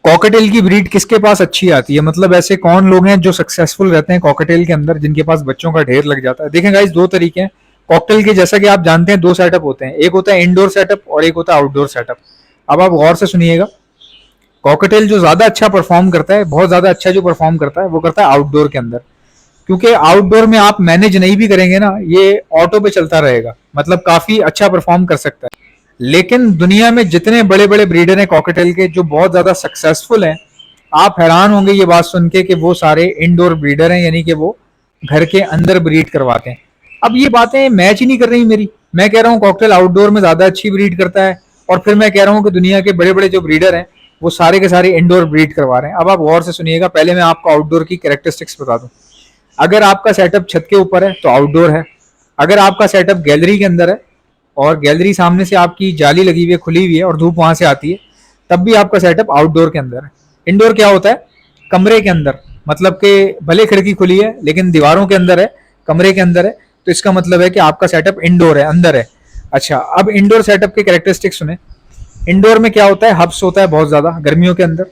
Cocktail की breed किसके पास अच्छी आती है, मतलब ऐसे कौन लोग हैं जो सक्सेसफुल रहते हैं कॉकटेल के अंदर, जिनके पास बच्चों का ढेर लग जाता है। देखें गाइस, दो तरीके हैं कॉकटेल के, जैसा कि आप जानते हैं दो सेटअप होते हैं, एक होता है इंडोर सेटअप और एक होता है आउटडोर सेटअप। अब आप गौर से सुनिएगा, कॉकटेल जो ज्यादा अच्छा परफॉर्म करता है, बहुत ज्यादा अच्छा जो परफॉर्म करता है, वो करता है आउटडोर के अंदर। क्योंकि आउटडोर में आप मैनेज नहीं भी करेंगे ना, ये ऑटो पे चलता रहेगा, मतलब काफी अच्छा परफॉर्म कर सकता है। लेकिन दुनिया में जितने बड़े बड़े ब्रीडर हैं कॉकटेल के जो बहुत ज्यादा सक्सेसफुल हैं, आप हैरान होंगे ये बात सुन के कि वो सारे इंडोर ब्रीडर हैं, यानी कि वो घर के अंदर ब्रीड करवाते हैं। अब ये बातें मैच ही नहीं कर रही मेरी। मैं कह रहा हूँ कॉकटेल आउटडोर में ज्यादा अच्छी ब्रीड करता है, और फिर मैं कह रहा हूँ कि दुनिया के बड़े बड़े जो ब्रीडर हैं वो सारे के सारे इंडोर ब्रीड करवा रहे हैं। अब आप गौर से सुनिएगा, पहले मैं आपको आउटडोर की कैरेक्टरिस्टिक्स बता दूं। अगर आपका सेटअप छत के ऊपर है तो आउटडोर है। अगर आपका सेटअप गैलरी के अंदर है और गैलरी सामने से आपकी जाली लगी हुई है, खुली हुई है, और धूप वहां से आती है, तब भी आपका सेटअप आउटडोर के अंदर है। इंडोर क्या होता है? कमरे के अंदर, मतलब कि भले खिड़की खुली है लेकिन दीवारों के अंदर है, कमरे के अंदर है, तो इसका मतलब है कि आपका सेटअप इंडोर है, अंदर है। अच्छा, अब इंडोर सेटअप के कैरेक्टरिस्टिक्स सुने। इंडोर में क्या होता है? हब्स होता है बहुत ज्यादा, गर्मियों के अंदर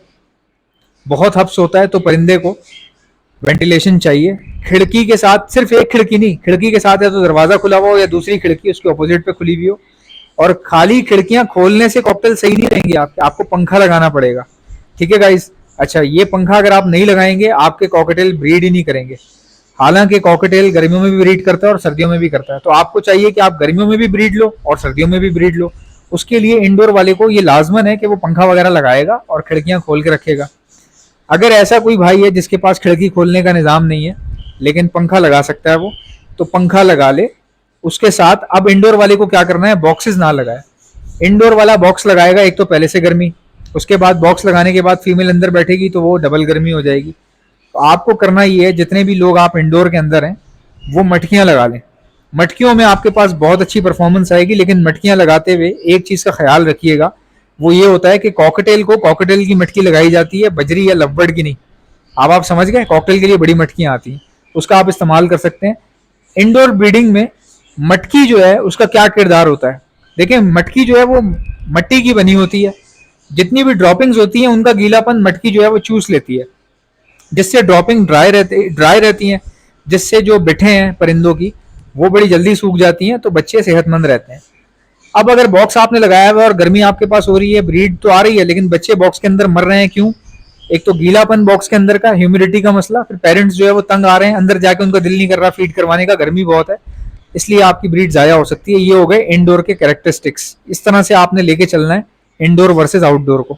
बहुत हब्स होता है, तो परिंदे को वेंटिलेशन चाहिए। खिड़की के साथ, सिर्फ एक खिड़की नहीं, खिड़की के साथ या तो दरवाजा खुला हुआ हो या दूसरी खिड़की उसके ऑपोजिट पे खुली हुई हो। और खाली खिड़कियां खोलने से कॉकटेल सही नहीं रहेंगे, आपको पंखा लगाना पड़ेगा। ठीक है गाइस? अच्छा, ये पंखा अगर आप नहीं लगाएंगे आपके कॉकटेल ब्रीड ही नहीं करेंगे। हालांकि कॉकटेल गर्मियों में भी ब्रीड करता है और सर्दियों में भी करता है, तो आपको चाहिए कि आप गर्मियों में भी ब्रीड लो और सर्दियों में भी ब्रीड लो। उसके लिए इंडोर वाले को ये लाजमन है कि वो पंखा वगैरह लगाएगा और खिड़कियां खोल के रखेगा। अगर ऐसा कोई भाई है जिसके पास खिड़की खोलने का निज़ाम नहीं है लेकिन पंखा लगा सकता है वो, तो पंखा लगा ले उसके साथ। अब इंडोर वाले को क्या करना है? बॉक्सेस ना लगाए। इंडोर वाला बॉक्स लगाएगा, एक तो पहले से गर्मी, उसके बाद बॉक्स लगाने के बाद फीमेल अंदर बैठेगी तो वो डबल गर्मी हो जाएगी। तो आपको करना ये है, जितने भी लोग आप इंडोर के अंदर हैं वो मटकियां लगा लें। मटकियों में आपके पास बहुत अच्छी परफॉर्मेंस आएगी, लेकिन मटकियां लगाते हुए एक चीज का ख्याल रखिएगा, वो ये होता है कि कॉकटेल को कॉकटेल की मटकी लगाई जाती है, बजरी या लव्वड़ की नहीं। अब आप समझ गए, कॉकटेल के लिए बड़ी मटकियां आती हैं, उसका आप इस्तेमाल कर सकते हैं। इंडोर ब्रीडिंग में मटकी जो है उसका क्या किरदार होता है? देखिए, मटकी जो है वो मट्टी की बनी होती है, जितनी भी ड्रॉपिंग्स होती हैं उनका गीलापन मटकी जो है वो चूस लेती है, जिससे ड्रॉपिंग ड्राई रहती हैं, जिससे जो बिठे हैं परिंदों की वो बड़ी जल्दी सूख जाती हैं, तो बच्चे सेहतमंद रहते हैं। अब अगर बॉक्स आपने लगाया हुआ है और गर्मी आपके पास हो रही है, ब्रीड तो आ रही है लेकिन बच्चे बॉक्स के अंदर मर रहे हैं, क्यों? एक तो गीलापन बॉक्स के अंदर का, ह्यूमिडिटी का मसला, फिर पेरेंट्स जो है वो तंग आ रहे हैं, अंदर जाके उनका दिल नहीं कर रहा फीड करवाने का, गर्मी बहुत है, इसलिए आपकी ब्रीड जाया हो सकती है। ये हो गए इंडोर के कैरेक्टरिस्टिक्स। इस तरह से आपने लेके चलना है इंडोर वर्सेज आउटडोर को।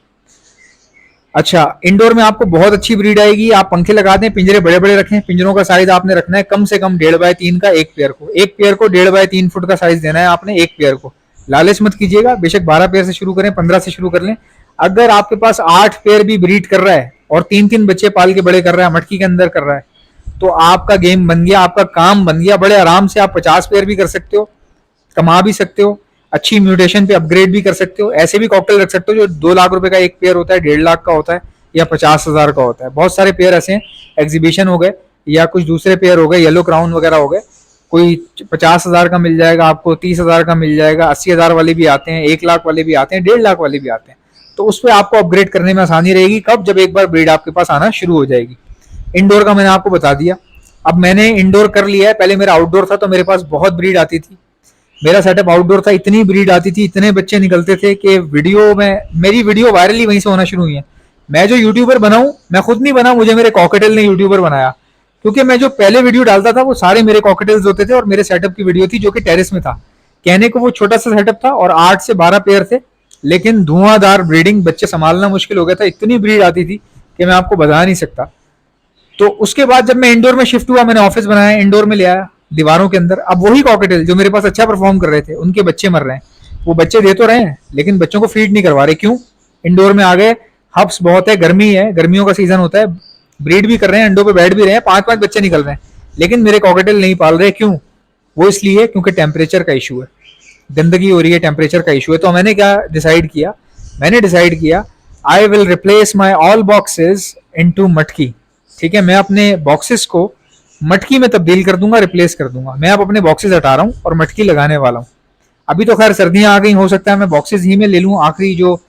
अच्छा, इंडोर में आपको बहुत अच्छी ब्रीड आएगी। आप पंखे लगा दें, पिंजरे बड़े बड़े रखें। पिंजरों का साइज आपने रखना है कम से कम 1.5x3 का एक पेयर को। एक पेयर को 1.5x3 फुट का साइज देना है आपने एक पेयर को। लालच मत कीजिएगा, बेशक 12 पेयर से शुरू करें, 15 से शुरू कर लें। अगर आपके पास 8 पेयर भी ब्रीड कर रहा है और 3-3 बच्चे पाल के बड़े कर रहा है, मटकी के अंदर कर रहा है, तो आपका गेम बन गया, आपका काम बन गया। बड़े आराम से आप 50 पेयर भी कर सकते हो, कमा भी सकते हो, अच्छी म्यूटेशन पे अपग्रेड भी कर सकते हो। ऐसे भी कॉकटेल रख सकते हो जो 2 लाख रुपए का एक पेयर होता है, 1.5 लाख का होता है, या 50,000 का होता है। बहुत सारे पेयर ऐसे हैं, एग्जीबिशन हो गए या कुछ दूसरे पेयर हो गए, येलो क्राउन वगैरह हो गए, कोई 50,000 का मिल जाएगा आपको, 30,000 का मिल जाएगा, 80,000 वाले भी आते हैं, 1 लाख वाले भी आते हैं, 1.5 लाख वाले भी आते हैं। तो उस पर आपको अपग्रेड करने में आसानी रहेगी। कब? जब एक बार ब्रीड आपके पास आना शुरू हो जाएगी। इंडोर का मैंने आपको बता दिया। अब मैंने इंडोर कर लिया है, पहले मेरा आउटडोर था तो मेरे पास बहुत ब्रीड आती थी। मेरा सेटअप आउटडोर था, इतनी ब्रीड आती थी, इतने बच्चे निकलते थे कि वीडियो में, मेरी वीडियो वायरल ही वहीं से होना शुरू हुई है। मैं जो यूट्यूबर बनाऊं, मैं खुद नहीं बना, मुझे मेरे कॉकटेल ने यूट्यूबर बनाया, क्योंकि मैं जो पहले वीडियो डालता था वो सारे मेरे कॉकटेल्स होते थे और मेरे सेटअप की वीडियो थी जो कि टेरेस में था। कहने को वो छोटा सा सेटअप था और 8 से 12 पेयर थे, लेकिन धुआंधार ब्रीडिंग, बच्चे संभालना मुश्किल हो गया था, इतनी ब्रीड आती थी कि मैं आपको बता नहीं सकता। तो उसके बाद जब मैं इंडोर में शिफ्ट हुआ, मैंने ऑफिस बनाया, इंडोर में ले आया दीवारों के अंदर। अब वही कॉकटेल जो मेरे पास अच्छा परफॉर्म कर रहे थे, उनके बच्चे मर रहे हैं। वो बच्चे दे तो रहे हैं लेकिन बच्चों को फीड नहीं करवा रहे, क्यों? इंडोर में आ गए, हब्स बहुत है, गर्मी है, गर्मियों का सीजन होता है, ब्रीड भी कर रहे हैं, अंडों पे बैठ भी रहे हैं, 5-5 बच्चे निकल रहे हैं, लेकिन मेरे कॉकटेल नहीं पाल रहे, क्यों? वो इसलिए क्योंकि टेम्परेचर का इशू है, गंदगी हो रही है, टेम्परेचर का इशू है। तो मैंने क्या डिसाइड किया? मैंने डिसाइड किया I will replace my all boxes into मटकी। ठीक है, मैं अपने बॉक्सेस को मटकी में तब्दील कर दूंगा, रिप्लेस कर दूंगा। मैं अब अपने बॉक्सेस हटा रहा हूँ और मटकी लगाने वाला हूँ। अभी तो खैर सर्दियां आ गई, हो सकता है मैं बॉक्सेस ही में ले लूँ आखिरी जो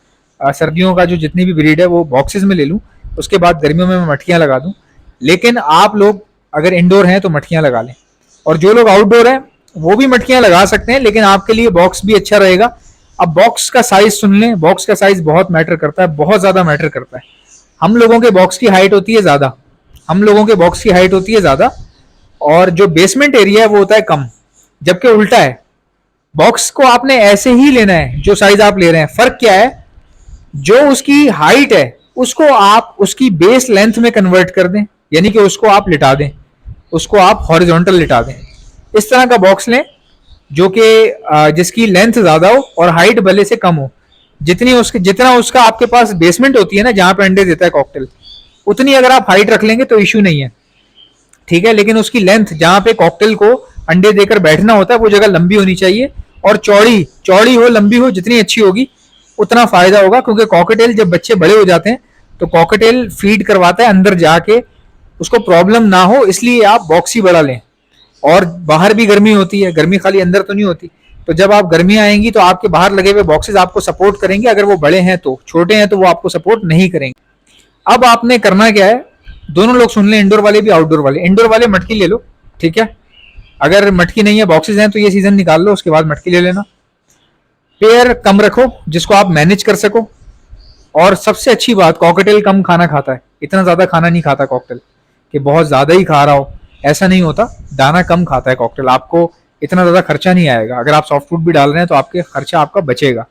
सर्दियों का जो जितनी भी ब्रीड है वो बॉक्सेस में ले लूँ, उसके बाद गर्मियों में मैं मटकियाँ लगा दूँ। लेकिन आप लोग अगर इंडोर हैं तो मटकियाँ लगा लें, और जो लोग आउटडोर हैं वो भी मटकियाँ लगा सकते हैं, लेकिन आपके लिए बॉक्स भी अच्छा रहेगा। अब बॉक्स का साइज सुन लें, बॉक्स का साइज बहुत मैटर करता है, बहुत ज्यादा मैटर करता है। हम लोगों के बॉक्स की हाइट होती है ज्यादा, हम लोगों के बॉक्स की हाइट होती है ज्यादा, और जो बेसमेंट एरिया है वो होता है कम, जबकि उल्टा है। बॉक्स को आपने ऐसे ही लेना है जो साइज आप ले रहे हैं। फर्क क्या है, जो उसकी हाइट है उसको आप उसकी बेस लेंथ में कन्वर्ट कर दें, यानी कि उसको आप लिटा दें, उसको आप हॉरिजॉन्टल लिटा दें। इस तरह का बॉक्स लें जो कि जिसकी लेंथ ज्यादा हो और हाइट भले से कम हो। जितना उसका आपके पास बेसमेंट होती है ना, जहां पे अंडे देता है कॉकटेल, उतनी अगर आप हाइट रख लेंगे तो इश्यू नहीं है, ठीक है। लेकिन उसकी लेंथ जहां पे कॉकटेल को अंडे देकर बैठना होता है वो जगह लंबी होनी चाहिए, और चौड़ी चौड़ी हो, लंबी हो, जितनी अच्छी होगी उतना फायदा होगा। क्योंकि कॉकटेल जब बच्चे बड़े हो जाते हैं तो कॉकटेल फीड करवाता है अंदर जाके, उसको प्रॉब्लम ना हो इसलिए आप बॉक्स ही बड़ा लें। और बाहर भी गर्मी होती है, गर्मी खाली अंदर तो नहीं होती, तो जब आप गर्मी आएंगी तो आपके बाहर लगे हुए बॉक्सेस आपको सपोर्ट करेंगे। अगर वो बड़े हैं तो, छोटे हैं तो वो आपको सपोर्ट नहीं करेंगे। अब आपने करना क्या है, दोनों लोग सुन लें, इंडोर वाले भी आउटडोर वाले। इंडोर वाले मटकी ले लो, ठीक है। अगर मटकी नहीं है, बॉक्सेस हैं, तो ये सीजन निकाल लो, उसके बाद मटकी ले लेना। पेयर कम रखो जिसको आप मैनेज कर सको। और सबसे अच्छी बात, कॉकटेल कम खाना खाता है, इतना ज्यादा खाना नहीं खाता कॉकटेल कि बहुत ज्यादा ही खा रहा हो, ऐसा नहीं होता। दाना कम खाता है कॉकटेल, आपको इतना ज्यादा खर्चा नहीं आएगा। अगर आप सॉफ्ट फूड भी डाल रहे हैं तो आपके खर्चा आपका बचेगा।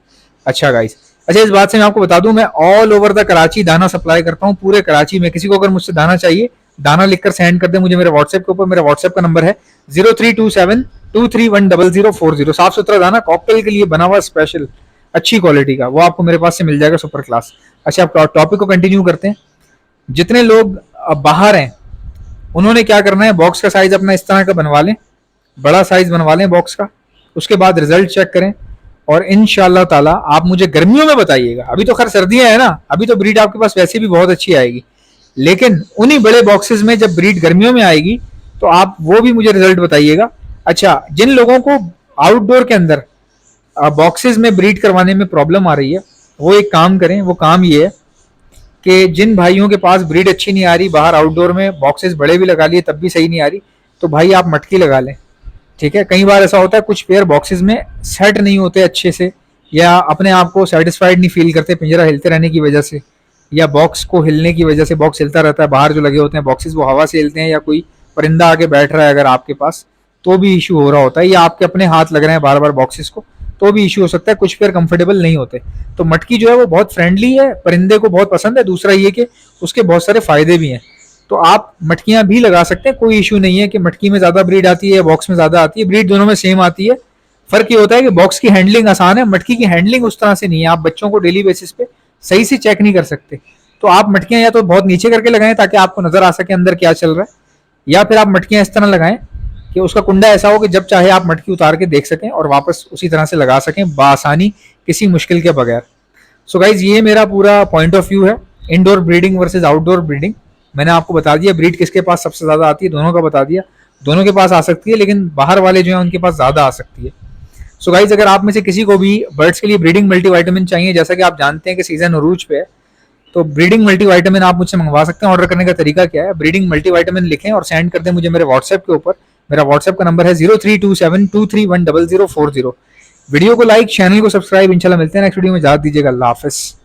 अच्छा गाइस, अच्छा इस बात से मैं आपको बता दूं, मैं ऑल ओवर द कराची दाना सप्लाई करता हूँ, पूरे कराची में। किसी को अगर मुझसे दाना चाहिए, दाना लिखकर सेंड कर दे मुझे मेरे व्हाट्सएप के ऊपर। मेरा व्हाट्सएप का नंबर है 0327231040। साफ सुथरा दाना, कॉकटेल के लिए बना हुआ स्पेशल, अच्छी क्वालिटी का, वो आपको मेरे पास से मिल जाएगा, सुपर क्लास। अच्छा, आप टॉपिक को कंटिन्यू करते हैं। जितने लोग बाहर हैं उन्होंने क्या करना है, बॉक्स का साइज अपना इस तरह का बनवा लें, बड़ा साइज बनवा लें बॉक्स का। उसके बाद रिजल्ट चेक करें, और इंशाल्लाह ताला आप मुझे गर्मियों में बताइएगा। अभी तो खैर सर्दियां है ना, अभी तो ब्रीड आपके पास वैसे भी बहुत अच्छी आएगी, लेकिन उन्हीं बड़े बॉक्सेस में जब ब्रीड गर्मियों में आएगी तो आप वो भी मुझे रिजल्ट बताइएगा। अच्छा, जिन लोगों को आउटडोर के अंदर बॉक्सेस में ब्रीड करवाने में प्रॉब्लम आ रही है, वो एक काम करें। वो काम ये है कि जिन भाइयों के पास ब्रीड अच्छी नहीं आ रही, बाहर आउटडोर में बॉक्सेस बड़े भी लगा लिए तब भी सही नहीं आ रही, तो भाई आप मटकी लगा लें, ठीक है। कई बार ऐसा होता है कुछ पेयर बॉक्सेस में सेट नहीं होते अच्छे से, या अपने आप को सेटिस्फाइड नहीं फील करते पिंजरा हिलते रहने की वजह से, या बॉक्स को हिलने की वजह से, बॉक्स हिलता रहता है, बाहर जो लगे होते हैं बॉक्सेस वो हवा से हिलते हैं, या कोई परिंदा आके बैठ रहा है अगर आपके पास, तो भी इशू हो रहा होता है, या आपके अपने हाथ लग रहे हैं बार बार बॉक्सेस को, तो भी इशू हो सकता है। कुछ पेयर कंफर्टेबल नहीं होते। तो मटकी जो है वो बहुत फ्रेंडली है, परिंदे को बहुत पसंद है। दूसरा ये कि उसके बहुत सारे फायदे भी हैं, तो आप मटकियां भी लगा सकते हैं, कोई इशू नहीं है कि मटकी में ज्यादा ब्रीड आती है, बॉक्स में ज्यादा आती है। ब्रीड दोनों में सेम आती है। फर्क ये होता है कि बॉक्स की हैंडलिंग आसान है, मटकी की हैंडलिंग उस तरह से नहीं है। आप बच्चों को डेली बेसिस पे सही से चेक नहीं कर सकते। तो आप मटकियां या तो बहुत नीचे करके लगाएं ताकि आपको नजर आ सके अंदर क्या चल रहा है, या फिर आप मटकियां इस तरह लगाएं कि उसका कुंडा ऐसा हो कि जब चाहे आप मटकी उतार के देख सकें और वापस उसी तरह से लगा सकें बआसानी, किसी मुश्किल के बगैर। सो गाइज, ये मेरा पूरा पॉइंट ऑफ व्यू है indoor breeding versus outdoor breeding. मैंने आपको बता दिया ब्रीड किसके पास सबसे ज्यादा आती है, दोनों का बता दिया। दोनों के पास आ सकती है, लेकिन बाहर वाले जो है उनके पास ज्यादा आ सकती है। सो गाइज, अगर आप में से किसी को भी बर्ड्स के लिए ब्रीडिंग मल्टीविटामिन चाहिए, जैसा कि आप जानते हैं कि सीजन अरूज पे है, तो ब्रीडिंग मल्टीविटामिन आप मुझसे मंगवा सकते हैं। ऑर्डर करने का तरीका क्या है, ब्रीडिंग मल्टीविटामिन लिखें और सेंड कर दें मुझे मेरे व्हाट्सएप के ऊपर। मेरा व्हाट्सएप का नंबर है 0327231040। वीडियो को लाइक, चैनल को सब्सक्राइब। इंशाल्लाह मिलते हैं नेक्स्ट वीडियो में। इजाजत दीजिएगा, अल्लाह हाफिज।